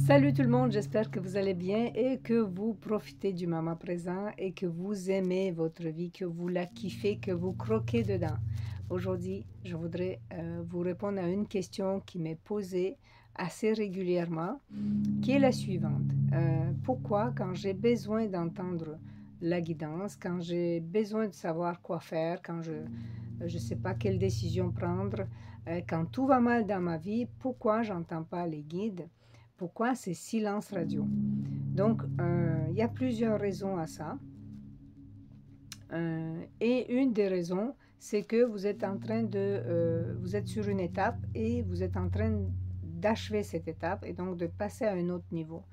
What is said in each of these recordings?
Salut tout le monde, j'espère que vous allez bien et que vous profitez du moment présent et que vous aimez votre vie, que vous la kiffez, que vous croquez dedans. Aujourd'hui, je voudrais vous répondre à une question qui m'est posée assez régulièrement, qui est la suivante. Pourquoi, quand j'ai besoin d'entendre la guidance, quand j'ai besoin de savoir quoi faire, quand je ne sais pas quelle décision prendre, quand tout va mal dans ma vie, pourquoi j'entends pas les guides? Pourquoi c'est silence radio? Donc, il y a plusieurs raisons à ça. Et une des raisons, c'est que vous êtes en train vous êtes sur une étape et vous êtes en train d'achever cette étape et donc de passer à un autre niveau.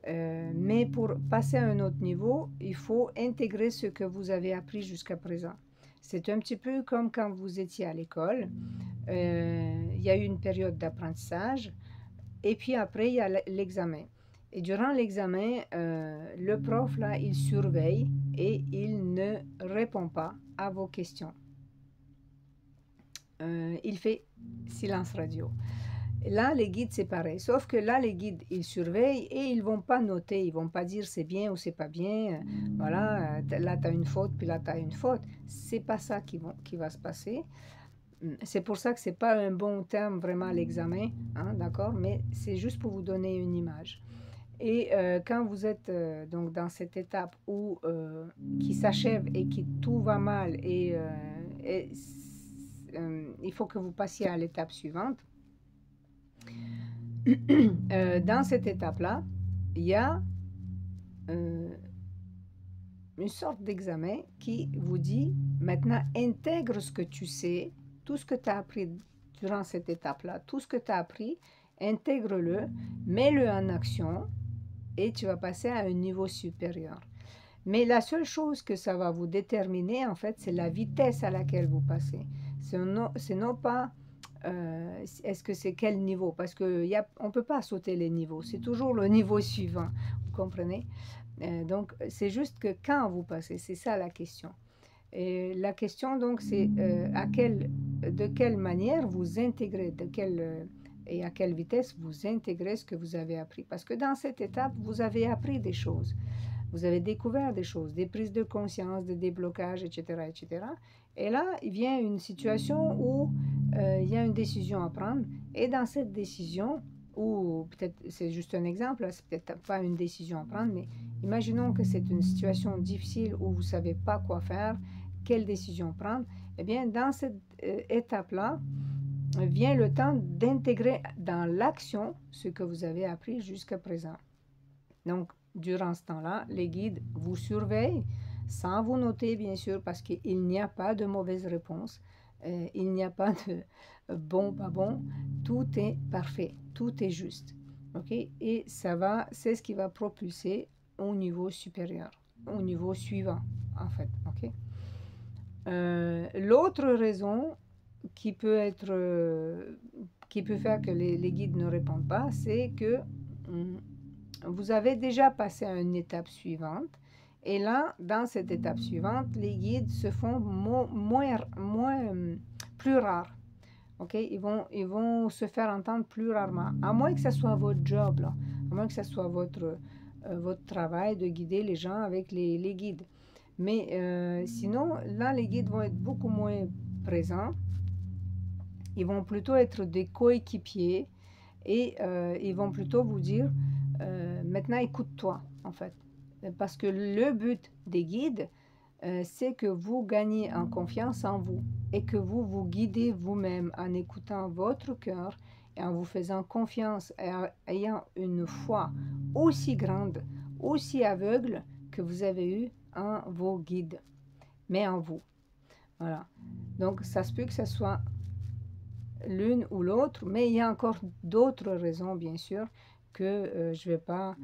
Mais pour passer à un autre niveau, il faut intégrer ce que vous avez appris jusqu'à présent. C'est un petit peu comme quand vous étiez à l'école. Il y a eu une période d'apprentissage. Et puis après, il y a l'examen. Et durant l'examen, le prof, là, il surveille et il ne répond pas à vos questions. Il fait silence radio. Là, les guides, c'est pareil. Sauf que là, les guides, ils surveillent et ils ne vont pas noter. Ils ne vont pas dire c'est bien ou c'est pas bien. Voilà, là, tu as une faute, puis là, tu as une faute. C'est pas ça qui va se passer. C'est pour ça que ce n'est pas un bon terme vraiment l'examen, hein, d'accord? Mais c'est juste pour vous donner une image. Et quand vous êtes donc dans cette étape où qui s'achève et qui tout va mal et il faut que vous passiez à l'étape suivante, dans cette étape-là, il y a une sorte d'examen qui vous dit maintenant intègre ce que tu sais, tout ce que tu as appris durant cette étape-là, tout ce que tu as appris, intègre-le, mets-le en action et tu vas passer à un niveau supérieur. Mais la seule chose que ça va vous déterminer, en fait, c'est la vitesse à laquelle vous passez. C'est non pas est-ce que c'est quel niveau, parce qu'on ne peut pas sauter les niveaux, c'est toujours le niveau suivant, vous comprenez? Donc, c'est juste que quand vous passez, c'est ça la question. Et la question, donc, c'est de quelle manière vous intégrez, et à quelle vitesse vous intégrez ce que vous avez appris. Parce que dans cette étape, vous avez appris des choses. Vous avez découvert des choses, des prises de conscience, des déblocages, etc., etc. Et là, il vient une situation où il y a une décision à prendre. Et dans cette décision, ou peut-être c'est juste un exemple, c'est peut-être pas une décision à prendre, mais imaginons que c'est une situation difficile où vous ne savez pas quoi faire, quelle décision prendre. Eh bien, dans cette étape-là, vient le temps d'intégrer dans l'action ce que vous avez appris jusqu'à présent. Donc, durant ce temps-là, les guides vous surveillent sans vous noter, bien sûr, parce qu'il n'y a pas de mauvaise réponse. Il n'y a pas de bon, pas bon. Tout est parfait, tout est juste. OK? Et c'est ce qui va propulser au niveau supérieur, au niveau suivant, en fait. OK? L'autre raison qui peut faire que les guides ne répondent pas, c'est que vous avez déjà passé à une étape suivante. Et là, dans cette étape suivante, les guides se font plus rares. OK? Ils vont se faire entendre plus rarement. À moins que ce soit votre job, là. À moins que ce soit votre travail de guider les gens avec les guides. Mais sinon, là, les guides vont être beaucoup moins présents. Ils vont plutôt être des coéquipiers et ils vont plutôt vous dire maintenant écoute-toi, en fait. Parce que le but des guides, c'est que vous gagnez en confiance en vous et que vous vous guidez vous-même en écoutant votre cœur et en vous faisant confiance et en ayant une foi aussi grande, aussi aveugle que vous avez eu en vos guides, mais en vous. Voilà. Donc, ça se peut que ce soit l'une ou l'autre, mais il y a encore d'autres raisons, bien sûr, que je ne vais pas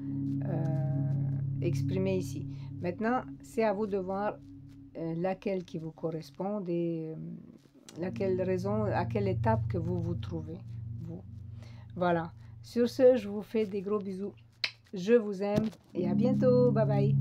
exprimer ici. Maintenant, c'est à vous de voir laquelle qui vous correspond et laquelle raison, à quelle étape que vous vous trouvez, vous. Voilà. Sur ce, je vous fais des gros bisous. Je vous aime et à bientôt. Bye bye.